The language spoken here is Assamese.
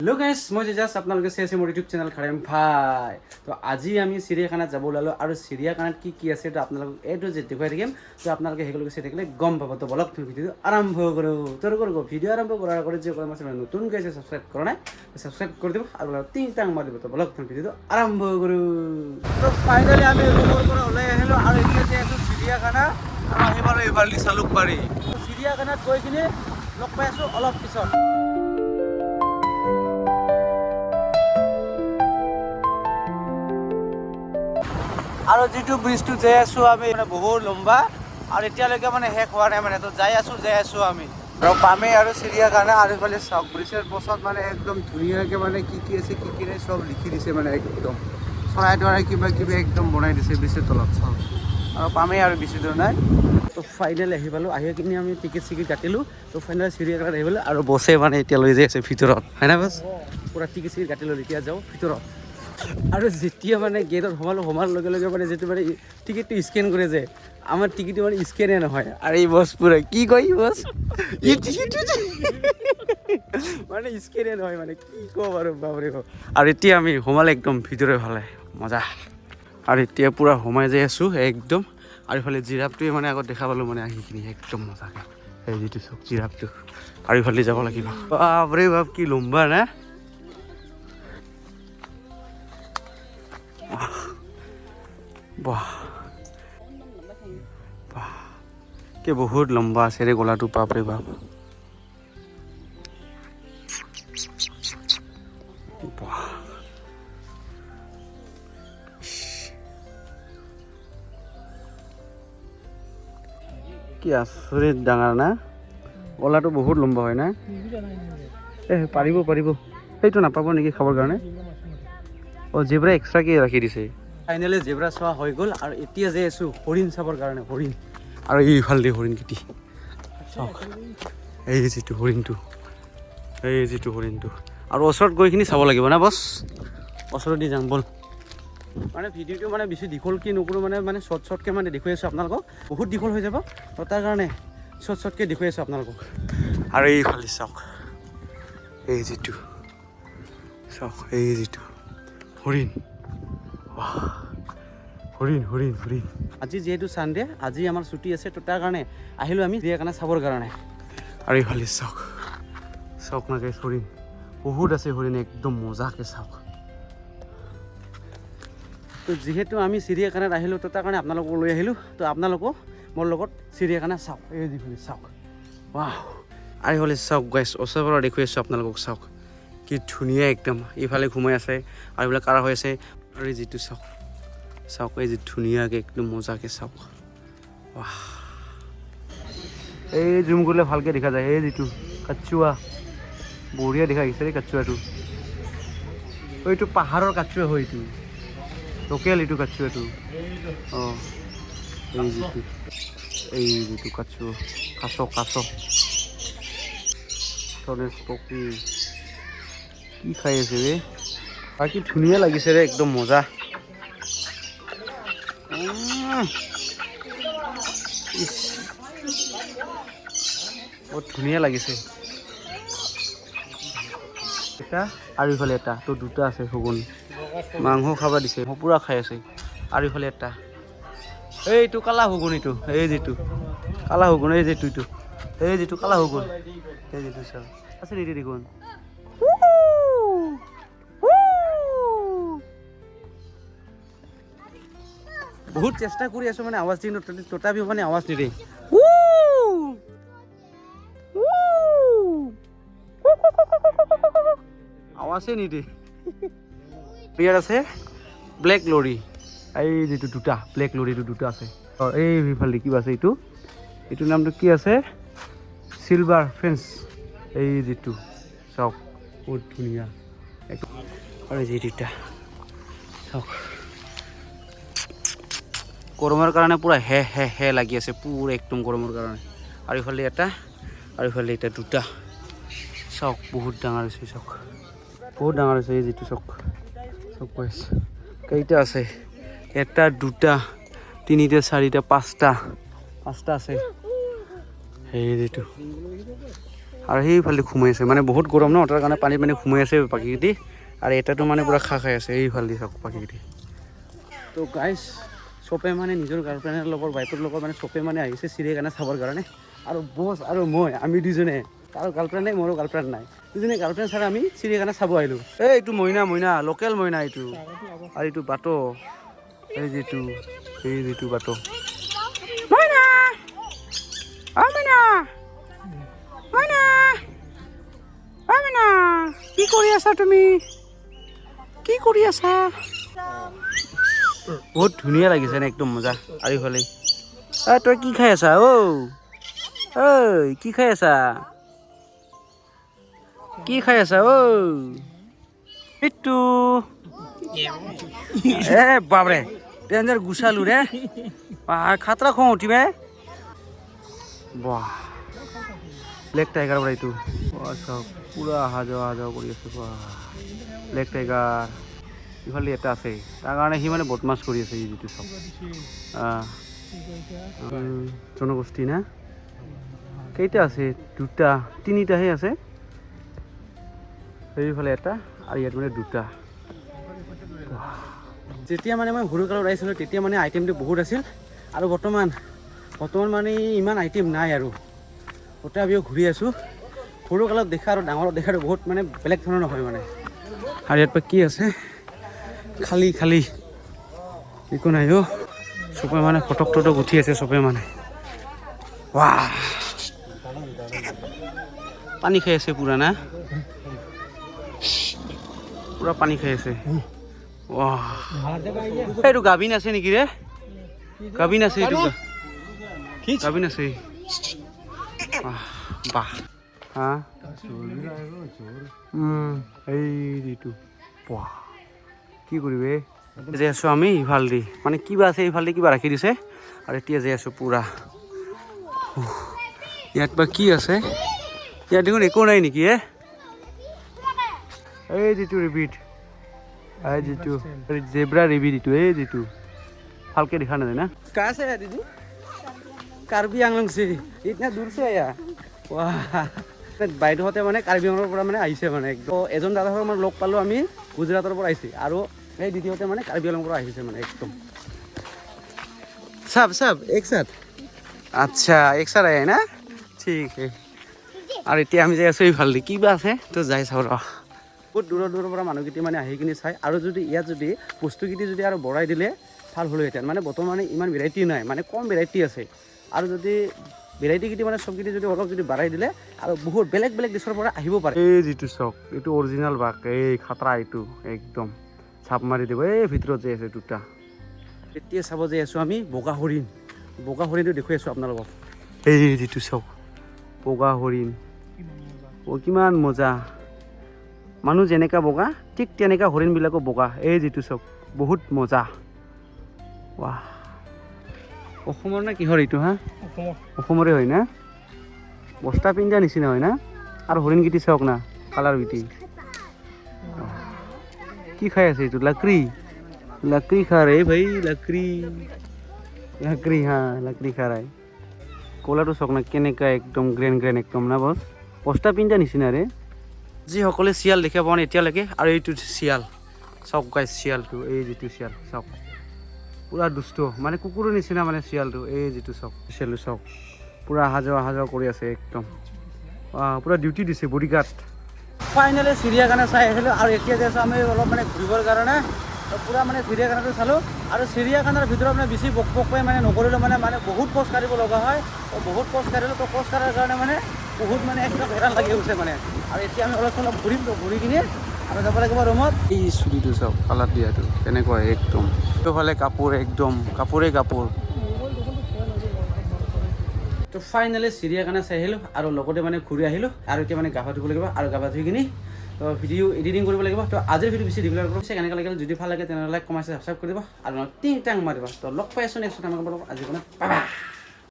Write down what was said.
হেল্ল' গাইজ, মই জাষ্ট আপোনালোকে চাই আছে মোৰ ইউটিউব চেনেল খাৰেম ভাই। তো আজি আমি চিৰিয়াখানাত যাব ওলালোঁ আৰু চিৰিয়াখানাত কি কি আছে তো আপোনালোকক এইটো যে দেখুৱাই থাকিম। তো আপোনালোকে সেইগুলোকে চাই থাকিলে গম পাব। তো বলক তুমি ভিডিঅ'টো আৰম্ভ কৰোঁ। তোৰ কৰিব ভিডিঅ' আৰম্ভ কৰাৰ আগতে যে কোনো আছে নতুন গাইছে ছাবস্ক্ৰাইব কৰা নাই, ছাবস্ক্ৰাইব কৰি দিব আৰু তিনিটা মাৰি দিব। তো বলক তুমি ভিডিঅ'টো আৰম্ভ কৰোঁ। তো ফাইনেলি আমি ৰুমৰ পৰা ওলাই আহিলোঁ আৰু এতিয়া চাই আছোঁ চিৰিয়াখানা আৰু আহিব আৰু এইবাৰ চালুকবাৰী। চিৰিয়াখানাত গৈ কিনে লগ পাই আছোঁ অলপ পিছত। আৰু যিটো ব্ৰিজটো যাই আছোঁ আমি মানে বহুত লম্বা আৰু এতিয়ালৈকে মানে শেষ হোৱা নাই মানে। তো যাই আছোঁ আমি আৰু পামেই আৰু চিৰিয়াখানা আৰু এইফালে চাওক ব্ৰিজৰ পাছত মানে একদম ধুনীয়াকৈ মানে কি আছে কি নাই চব লিখি দিছে মানে একদম চৰাই তৰাই কিবা কিবি একদম বনাই দিছে ব্ৰিজৰ তলত চাওক। আৰু পামেই আৰু বেছি দূৰ নাই। তো ফাইনেলি আহি পালোঁ। আহি কিনে আমি টিকেট কাটিলোঁ। তো ফাইনেলি চিৰিয়াখানাত আহি পালোঁ আৰু বছে মানে এতিয়া লৈ যাই আছে ভিতৰত, হয় না বছ? পূৰা টিকেট কাটি ল'লোঁ, এতিয়া যাওঁ ভিতৰত। আৰু যেতিয়া মানে গেটত সোমাৰ লগে লগে মানে যিটো মানে টিকেটটো স্কেন কৰে যে আমাৰ টিকেটটো মানে স্কেনে নহয়। আৰু এই বছ পুৰা কি কয় এই বছ মানে স্কেনে নহয় মানে কি কওঁ আৰু বাপৰে বাপ। আৰু এতিয়া আমি সোমালে একদম ভিতৰে ভালে মজা। আৰু এতিয়া পূৰা সোমাই যাই আছোঁ একদম। আৰু ইফালে জিৰাফটোৱে মানে আগত দেখা পালোঁ মানে আহিখিনি একদম মজাকৈ এই যিটো চব জিৰাফটো। আৰু ইফালে যাব লাগিব। বাপৰে বাপ কি লম্বা না। বাহ বাহ কি বহুত লম্বা আছে ৰে গলাটো, বাপৰে বাপ। বাহ কি আচৰিত ডাঙৰ না, গলাটো বহুত লম্বা হয় না। পাৰিব সেইটো নাপাব নেকি খাবৰ কাৰণে? অঁ জেব্ৰা এক্সট্ৰাকৈ ৰাখি দিছে। ফাইনেলি জেব্ৰা চোৱা হৈ গ'ল আৰু এতিয়া যাই আছোঁ হৰিণ চাবৰ কাৰণে। হৰিণ আৰু এইফালে হৰিণ কেইটি চাওক, এই যিটো হৰিণটো আৰু ওচৰত গৈ কিনি চাব লাগিব না বছ। ওচৰত দি যাম ব'ল। মানে ভিডিঅ'টো মানে বেছি দীঘল কি নকৰোঁ মানে শ্বৰ্টকৈ মানে দেখুৱাই আছোঁ আপোনালোকক। বহুত দীঘল হৈ যাব তো তাৰ কাৰণে শ্বৰ্টকৈ দেখুৱাই আছোঁ আপোনালোকক। আৰু এইফালে চাওক, এই যিটো হৰিণ। হৰিণ আজি যিহেতু ছানডে, আজি আমাৰ ছুটি আছে তো তাৰ কাৰণে আহিলোঁ আমি চিৰিয়াখানা চাবৰ কাৰণে। আৰু এইফালে চাওক না গাইছ, হৰিণ বহুত আছে। হৰিণ একদম মজাকৈ চাওক। তো যিহেতু আমি চিৰিয়াখানাত আহিলোঁ তো তাৰ কাৰণে আপোনালোকক লৈ আহিলোঁ। তো আপোনালোকো মোৰ লগত চিৰিয়াখানা চাওক। এই যিফালে চাওক, ৱাহ। আৰু এইফালে চাওক গাইছ, ওচৰৰ পৰা দেখুৱাই আছোঁ আপোনালোকক। চাওক কি ধুনীয়া একদম। এইফালে ঘুমাই আছে আৰু এইবিলাক কাৰা হৈ আছে। আৰু এই যিটো চাওক এই যে ধুনীয়াকৈ একদম মজাকৈ চাওক, ৱাহ। এই জুম কৰিলে ভালকৈ দেখা যায়। এই যিটো কাচুৱা বঢ়িয়া দেখা আহিছে দেই কাচুৱাটো। এইটো পাহাৰৰ কাচুৱা হয়, এইটো লোকেল এইটো কাচুৱাটো। অঁ এই যিটো কাচুৱা কাছ ধনেশ পক্ষী কি খাই আছে ৰে। বাকী ধুনীয়া লাগিছে ৰে, একদম মজা। বহুত ধুনীয়া লাগিছে এটা। আৰু ইফালে এটা তো দুটা আছে শগুন, মাংস খাব দিছে, পূৰা খাই আছে। আৰু ইফালে এটা এইটো কালা শগুন, এইটো এই যিটো কালা শগুন, এই যিটো কালা শগুন, এই যিটো চাওক আছে নেকি দেখোন। বহুত চেষ্টা কৰি আছোঁ মানে আৱাজ দি, তথাপিও মানে আৱাজ নিদিয়ে। আৱাজে নিদিয়ে। ইয়াত আছে ব্লেক লৰি, এই যিটো দুটা ব্লেক লৰিটো দুটা আছে। এই সিফালে কিবা আছে, এইটোৰ নামটো কি আছে, চিলভাৰ ফেন্স। এই যিটো চাওক বহুত ধুনীয়া। আৰু এই দুটা চাওক, গৰমৰ কাৰণে পূৰা হে লাগি আছে, পূৰা একদম গৰমৰ কাৰণে। আৰু ইফালে এটা আৰু ইফালে এটা দুটা চাওক, বহুত ডাঙৰ হৈছে চাওক, বহুত ডাঙৰ হৈছে। এই যিটো চাওক পাইছে কেইটা আছে, এটা দুটা তিনিটা চাৰিটা পাঁচটা আছে। এই যিটো আৰু সেইফালে সোমাই আছে মানে বহুত গৰম ন তাৰ কাৰণে পানী সোমাই আছে পাখিকেইটি আৰু এটাতো মানে পুৰা খাই আছে এইফালে চাওক পাখিকেইটি তো গাইছ চবে মানে নিজৰ গাৰ্লফ্ৰেণ্ডৰ লগত ৱাইফৰ লগত মানে চবে মানে আহিছে চিৰিয়াখানা চাবৰ কাৰণে আৰু বছ আৰু মই আমি দুজনে তাৰ গাৰ্লফ্ৰেণ্ড নাই মোৰো গাৰ্লফ্ৰেণ্ড নাই দুজনে গাৰ্লফ্ৰেণ্ড ছাৰ আমি চিৰিয়াখানা চাব আহিলোঁ এইটো মইনা লোকেল মইনা এইটো আৰু এইটো বাট এই যিটো বাট মইনা মইনা মইনা মইনা কি কৰি আছা তুমি কি কৰি আছা বহুত ধুনীয়া লাগিছে নে একদম মজা আৰু ইফালে তই কি খাই আছা ঐ কি খাই আছা ঐ পিট্টু এ বাপৰে ডেঞ্জাৰ গুচালো ৰে খাতৰা খং উঠিবে বাহ ব্লেক টাইগাৰ পৰা এইটো চাওক পুৰা অহা যোৱা কৰি আছে ব্লেক টাইগাৰ ইফালে এটা আছে তাৰ কাৰণে সি মানে বদমাছ কৰি আছে যিটো চাওক জনগোষ্ঠী না কেইটা আছে দুটা তিনিটাহে আছে সেইফালে এটা আৰু ইয়াত মানে দুটা যেতিয়া মানে মই সৰু কালত আহিছিলোঁ তেতিয়া মানে আইটেমটো বহুত আছিল আৰু বৰ্তমান মানে ইমান আইটেম নাই আৰু তথাপিও ঘূৰি আছোঁ সৰু কালত দেখা আৰু ডাঙৰত দেখাটো বহুত মানে বেলেগ ধৰণৰ নহয় মানে আৰু ইয়াত পৰা কি আছে খালী একো নাই চবে মানে ফটক উঠি আছে চবে মানে ৱাহ পানী খাই আছে পুৰা না পুৰা পানী খাই আছে ৱাহ এইটো গাভিন আছে নেকি ৰে গাভিন আছে এইটো গাভিন আছে বাহ হা এই যিটো বাহ কি কৰিবি যে আছোঁ আমি ইফালেদি মানে কিবা আছে ইফালেদি কিবা ৰাখি দিছে আৰু এতিয়া যে আছোঁ পুৰা ইয়াত বা কি আছে ইয়াত দেখোন একো নাই নেকি এই যিটো ৰেবিট এই যিটো জেব্ৰা ৰেবিট এইটো এই যিটো ভালকে দেখা নাযায় না कहाँ से है दीदी कार्बी आंगलং से इतना दूर से आया वाह বাইদেউহঁতে মানে কাৰ্বি আংলঙৰ পৰা মানে আহিছে মানে একদম এজন দাদাহঁতক মানে লগ পালোঁ আমি গুজৰাটৰ পৰা আহিছে আৰু এই দ্বিতীয়তে মানে কাৰ্বি আংলঙৰ পৰা আহিছে মানে একদম सब एक साथ अच्छा एक साथ आया है ना ठीक है আৰু এতিয়া আমি যাই আছোঁ এইফালে কিবা আছে তো যাই চাওঁ ৰ বহুত দূৰৰ পৰা মানুহকেইটি মানে আহি কিনি চাই আৰু যদি ইয়াত যদি বস্তুকেইটি যদি আৰু বঢ়াই দিলে ভাল হ'লহেঁতেন মানে বৰ্তমানে ইমান ভেৰাইটি নাই মানে কম ভেৰাইটি আছে আৰু যদি ভেৰাইটিকেইটি মানে চবকেইটি যদি অলপ যদি বাঢ়াই দিলে আৰু বহুত বেলেগ দেশৰ পৰা আহিব পাৰে এই যিটো চক এইটো অৰিজিনেল বাঘ এই খাতৰা এইটো একদম চাপ মাৰি দিব এই ভিতৰত যে আছে দুটা এতিয়া চাব যে আছোঁ আমি বগা হৰিণটো দেখুৱাই আছোঁ আপোনালোকক এই যিটো চক বগা হৰিণ কিমান মজা মানুহ যেনেকা বগা ঠিক তেনেকা হৰিণবিলাকো বগা এই যিটো চক বহুত মজা ৱাহ অসমৰ না কিহৰ এইটো হা অসমৰে হয় না বস্তা পিন্ধা নিচিনা হয় না আৰু হৰিণকেইটি চাওক না কালাৰকেইটি কি খাই আছে এইটো लकड़ी खा रहे भाई लकड़ी हाँ लकड़ी खा रहा है কলাটো চাওক না কেনেকা একদম গ্ৰেন একদম না বছ বস্তা পিন্ধা নিচিনা ৰে যিসকলে শিয়াল দেখা পোৱা নাই এতিয়ালৈকে আৰু এইটো শিয়াল চাওক গাইছ শিয়ালটো এই যিটো শিয়াল চাওক পুৰা দুষ্ট মানে কুকুৰৰ নিচিনা মানে শিয়ালটো এই যিটো চাওক শিয়ালটো চাওক পুৰা অহা যোৱা কৰি আছে একদম পুৰা ডিউটি দিছে বডিগাৰ্ড ফাইনেলি চিৰিয়াখানা চাই আহিলোঁ আৰু এতিয়া যে আছোঁ আমি অলপ মানে ঘূৰিবৰ কাৰণে পুৰা মানে চিৰিয়াখানাটো চালোঁ আৰু চিৰিয়াখানাৰ ভিতৰত মানে বেছি বকবককৈ মানে নকৰিলোঁ মানে বহুত খোজ কাঢ়িব লগা হয় বহুত খোজ কাঢ়িলোঁ তো খোজ কঢ়াৰ কাৰণে মানে বহুত মানে একদম হেৰান লাগি গৈছে মানে আৰু এতিয়া আমি অলপ চলপ ঘূৰিম তো ঘূৰি কিনে আৰু যাব লাগিব ৰুমত এই চুলিটো চাওক কালাৰ দিয়াটো তেনেকুৱা একদম এইফালে কাপোৰ একদম কাপোৰ তো ফাইনেলি চিৰিয়াখানা চাই আহিলোঁ আৰু লগতে মানে ঘূৰি আহিলোঁ আৰু এতিয়া মানে গা পা ধুব লাগিব আৰু গা পা ধুই কিনি তো ভিডিঅ' এডিটিং কৰিব লাগিব তো আজিৰ ভিডিঅ' বেছি দীঘলীয়া কৰিব কেনেকৈ লাগিল যদি ভাল লাগে তেনেহ'লে লাইক কমেণ্ট ছাবস্ক্ৰাইব কৰিব আৰু টিং টাং মাৰিবা তো লগ পাই আছোঁ নেক্সট টাইম আজি মানে